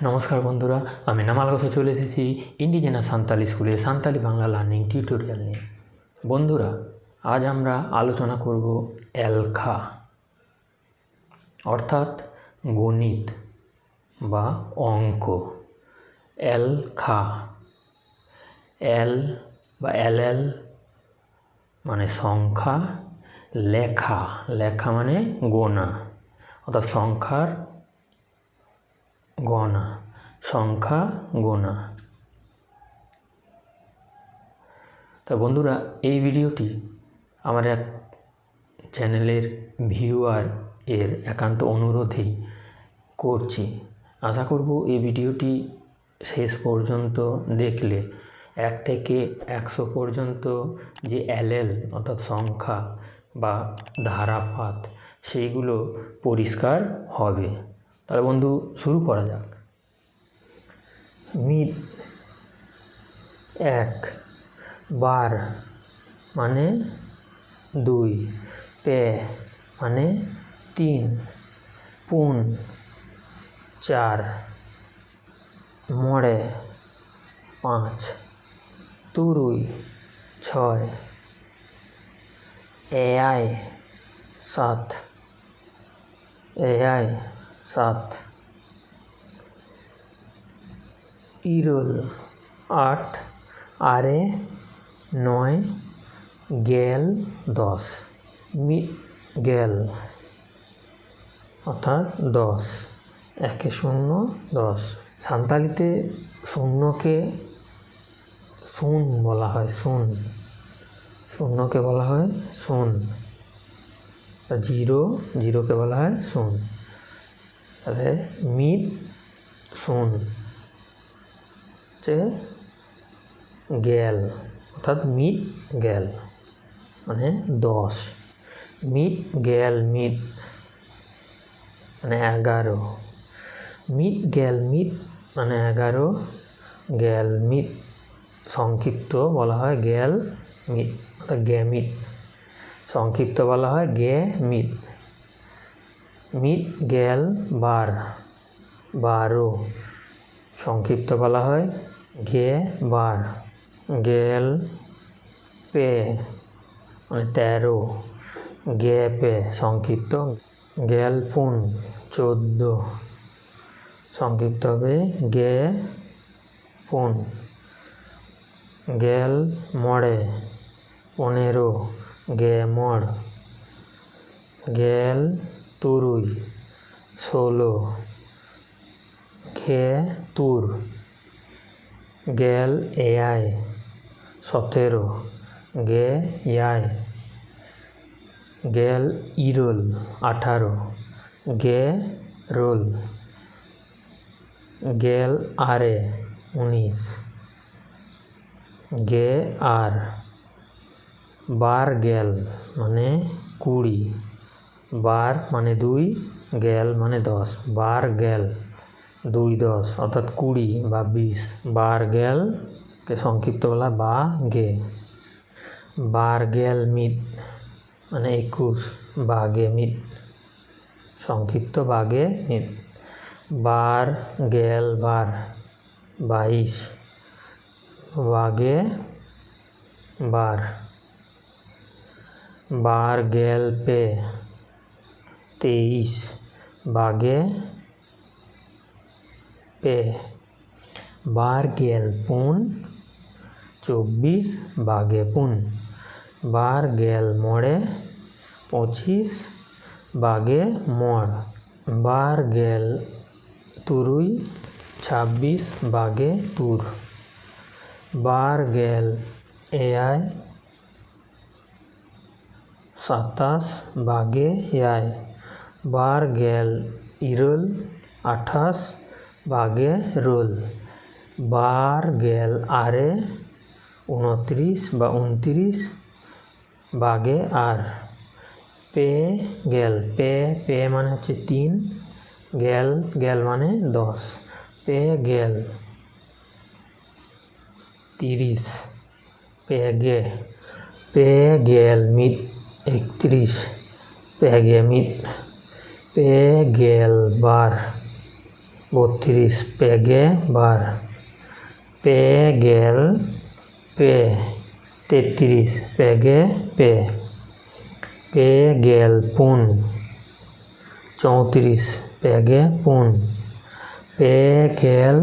নমস্কার বন্ধুরা, আমি নামাল ঘোষ চলে এসেছি ইন্ডিজেনাস সান্তালি স্কুলে সান্তালি বাংলা লার্নিং টিউটোরিয়াল নিয়ে। বন্ধুরা, আজ আমরা আলোচনা করব এলখা অর্থাৎ গণিত বা অঙ্ক। এলখা, এল বা এল মানে সংখ্যা, লেখা, লেখা মানে গোনা অর্থাৎ সংখ্যার গণা, সংখ্যা গোনা। তা বন্ধুরা, এই ভিডিওটি আমার এক চ্যানেলের ভিউয়ার এর একান্ত অনুরোধেই করছি। আশা করব এই ভিডিওটি শেষ পর্যন্ত দেখলে 1 থেকে 100 পর্যন্ত যে এলএল অর্থাৎ সংখ্যা বা ধারাপাত সেইগুলো পরিষ্কার হবে। তাহলে বন্ধু, শুরু করা যাক। মিত 1, বার মানে 2, পে মানে 3, পুন 4, মড়ে 5, তুরুই 6, এআই 7, ইরল 8, আরে 9, গেল 10। মিট গেল অর্থাৎ 10, 1 0 10। সান্তালিতে শূন্যকে শুন বলা হয়, শুন, শূন্যকে বলা হয় শুন, জিরোকে বলা হয় শুন। তাহলে মিট শুন হচ্ছে গেল অর্থাৎ মিট গেল মানে 10। মিট গেল মিট মানে 11। মিট গেল মিট মানে 11, গেল মিট সংক্ষিপ্ত বলা হয় গেল মিট অর্থাৎ গ্যামিট, সংক্ষিপ্ত বলা হয় গ্যামিট। মিট গেল বার 12, সংক্ষিপ্ত বলা হয় গে বার। গেল পে মানে 13, গে পে সংক্ষিপ্ত। গেল পুন 14, সংক্ষিপ্ত হবে গে পুন। গেল মড়ে 15, গে মড়। গেল তুরুই 16, গে তুর। গেল এআই 17, গে ইয়াই। গেল ইরোল 18, গে রোল। গেল আরে 19, গে আর। বার গেল মানে 20, বার মানে 2, গেল মানে 10। বার গেল 2 10 অর্থাৎ 20 বা 20। বার গেলকে সংক্ষিপ্ত বলা বা গে। বার গেল মিট মানে 21, বাগে মিট সংক্ষিপ্ত বাগে মিট। বার গেল বার 22, বাগে বার। বার গেল পে 23, বাগে পে। বার গেল পুন 24, বাগে পুন। বার গেল মড়ে 25, বাগে মড়। বার গেল তুরুই 26, বাগে তুর। বার গেল এআই 27, বাগে ইয়াই। বার গেল ইরোল 28, বাগে রোল। বার গেল আরে 29 বা 29, বাগে আর। পে গেল পে মানে হচ্ছে 3, গেল মানে 10। পে গেল 30, পে গেল মিট 31, পেগে মিট। পে গেল বার 32 পেগে বার, পে গেল পে 33 পেগে পে, পে গেল পুন 34 পেগে পুন, পে গেল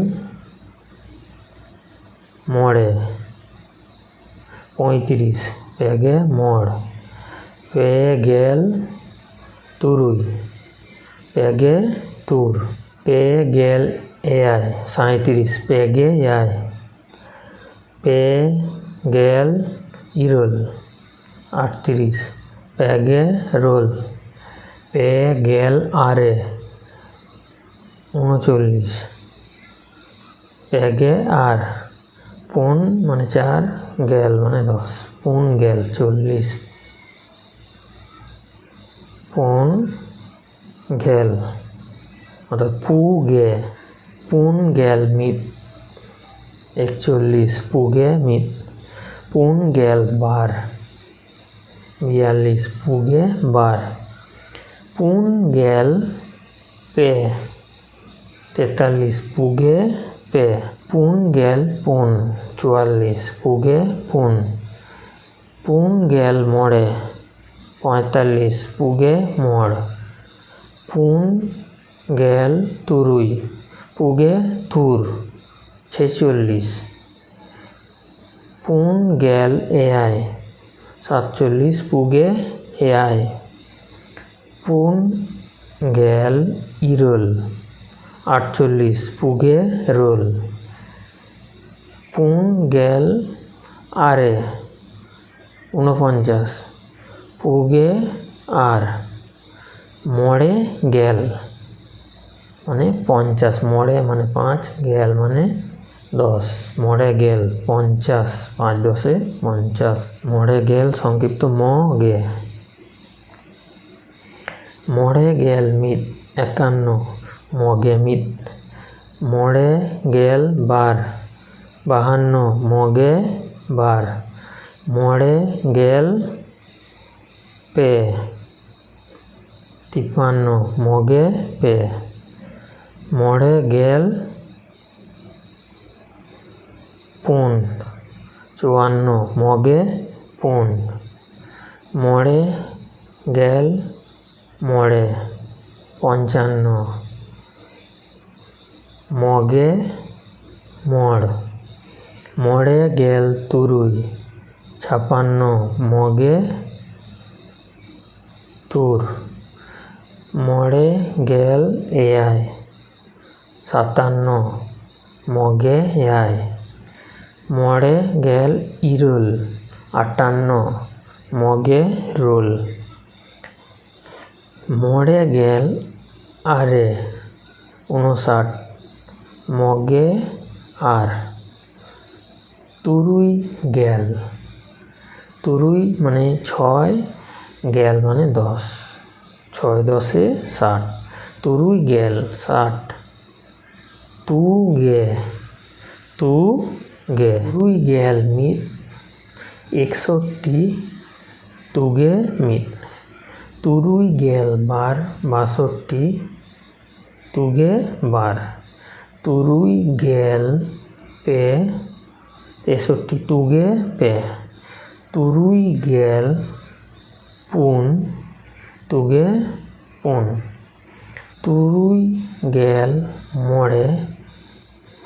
মড়ে 35 পেগে মড়, পে গেল তুরুই পেগে তুর, পে গেল এয়াই 37 পেগে আয়, পে গেল ইরোল 38 পেগে রোল, পে গেল আরে 39 পেগে আর, পুন মানে 4 গেল মানে 10, পুন গেল 40, পুন গেল অর্থাৎ পুগে, পুন গেল মিট 41 পুগে মিট, পুন গেল বার 42 পুগে বার, পুন গেল পে 43 পুগে পে, পুন গেল পুন 44 পুগে পুন, পুন গেল মড়ে 45 পুগে মড়, পুন গেল তুরুই পুগে তুর 46, পুন গেল এয়াই 47 পুগে এয়াই, পুন গেল ইরোল 48 পুগে রোল, পুন গেল আরে 49 পুগে আর, মড়ে গেল মানে 50, মড়ে মানে 5, গেল মানে 10, মড়ে গেল 50, 5 10 50, মড়ে গেল সংক্ষিপ্ত ম গে, মড়ে গেল মিট 51 মগে মিট, মড়ে গেল বার 52 মগে বার, মড়ে গেল পে 53 মগে পে, মড়ে গেল পুন 54 মগে পুন, মড়ে গেল মড়ে 55 মগে মড়, মড়ে গেল তুরুই 56 মগে তুর, মড়ে গেল এয়াই 57 মগে এয়াই, মড়ে গেল ইরোল 58 মগে রোল, মড়ে গেল আরে 59 মগে আর, তুরুই গেল, তুরুই মানে 6 গেল মানে 10, 6 10 60, তুরুই গেল 60, তু গে তুরুই গেল মিট 61 তুগে মিট, তুরুই গেল বার 62 তুগে বার, তুরুই গেল পে 63 তুগে পে, তুরুই গেল পুন তুগে পুন, তুরুই গেল মড়ে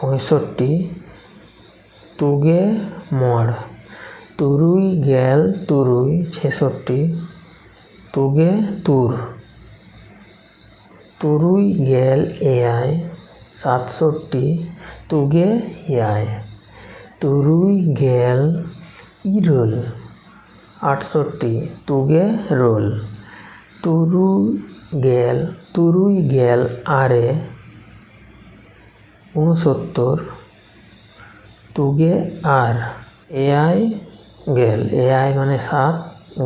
65 তুগে মড়, তুরুই গেল তুরুই 66 তুগে তুর, তুরুই গেল এয়াই 67 তুগে ইয়াই, তুরুই গেল ইরোল 68 তুগে রোল, তুরুই গেল আরে 69 তুগে আর, এয়াই গেল, এয়াই মানে 7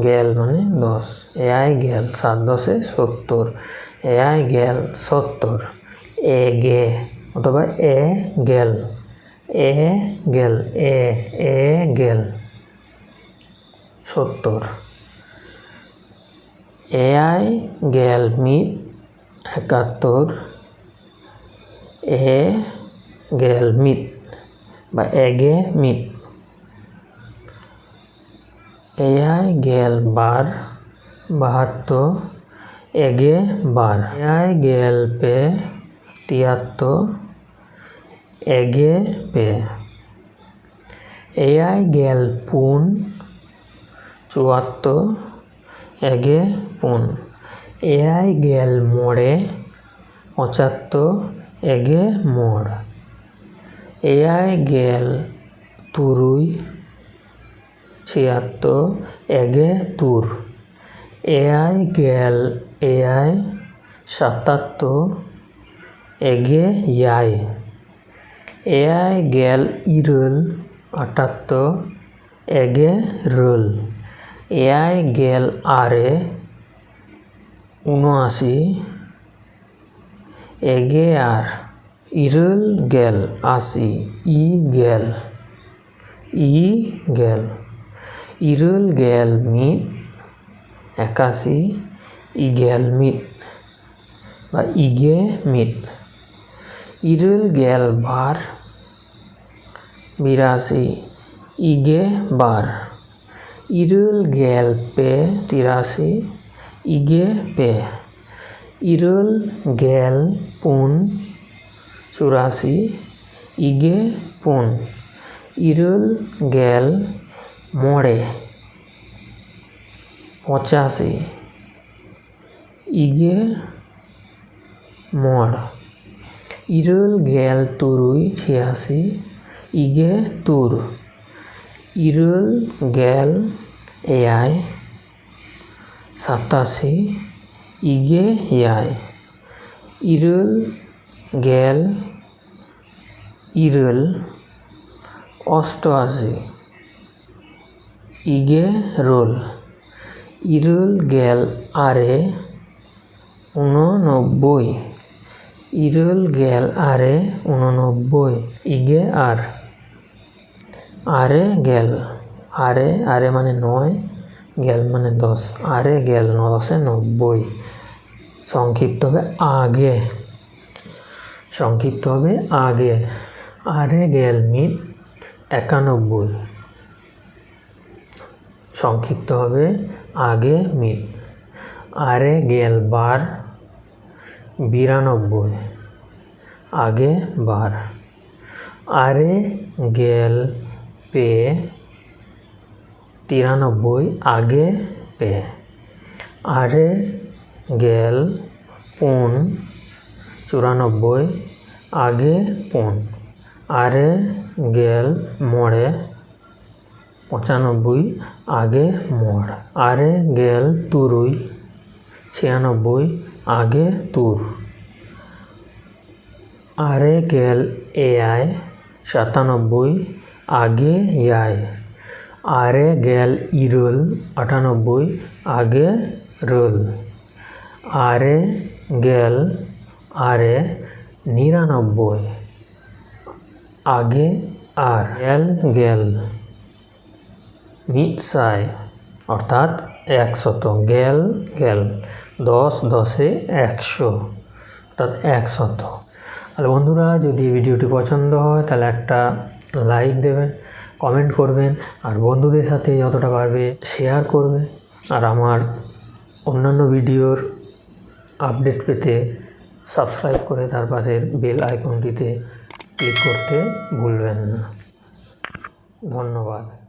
গেল মানে 10, এয়াই গেল 7 10 70, এয়াই গেল 70, এ গে অথবা এ গেল এ গেল এ গেল 70, এয়াই গেল মিট 71, গেল মিট বা এগে মিট। এয়াই গেল বার 72 এগে বার। এয়াই গেল পে 73 এগে পে। এয়াই গেল পুন 74 এগে পুন। এয়াই গেল মোড়ে 75 এগে মোড়। এয়াই গেল তুরুই 76 এগে তুর। এয়াই গেল এয়াই 77 এগে ইয়াই। এয়াই গেল ইরল 78 এগে রোল। এয়াই গেল আরে 79 এগে আর। ইরল গেল 80 ই গেল। ইরল গেল মিট 81 ইগেল মিট বা ইগে মিট। ইরল গেল বার 82 ইগে বার। ইরল গেল পে 83 ইগে পে। ইরল গেল পুন 84 ইগে পুন। ইরল গেল মোড়ে 85 ইগে মোড়। ইরল গেল তুরুই 86 ইগে তুর। ইরল গেল এয়াই 87 ইগে ইয়াই। ইরল গেল ইরল 88 ইগে রোল। ইরল গেল আরে 89 ইরল গেল আরে 89 ইগে আর। আরে গেল আরে মানে 9 গেল মানে 10। আরে গেল 9 10 90 সংক্ষিপ্ত হবে আগে। আরে গেল মিট 91 সংক্ষিপ্ত হবে আগে মিট। আরে গেল বার 92 আগে বার। আরে গেল পে 93 আগে পে। আরে গেল পুন 94 আগে পুন। আরে গেল মোড়ে 95 আগে মোড়। আরে গেল তুরুই 96 আগে তুর। আরে গেল এয়াই 97 আগে ইয়াই। আরে গেল ইরল 98 আগে রোল। আরে গেল আরে 99 আগে আর। গেল মিটসাই অর্থাৎ 100 গেল 10 10 100 অর্থাৎ 100। তাহলে বন্ধুরা যদি ভিডিওটি পছন্দ হয় তাহলে একটা লাইক দেবেন, কমেন্ট করবেন আর বন্ধুদের সাথে যতটা পারবে শেয়ার করবে। আর আমার অন্যান্য ভিডিওর আপডেট পেতে সাবস্ক্রাইব করে তার পাশের বেল আইকনটিতে ক্লিক করতে ভুলবেন না। ধন্যবাদ।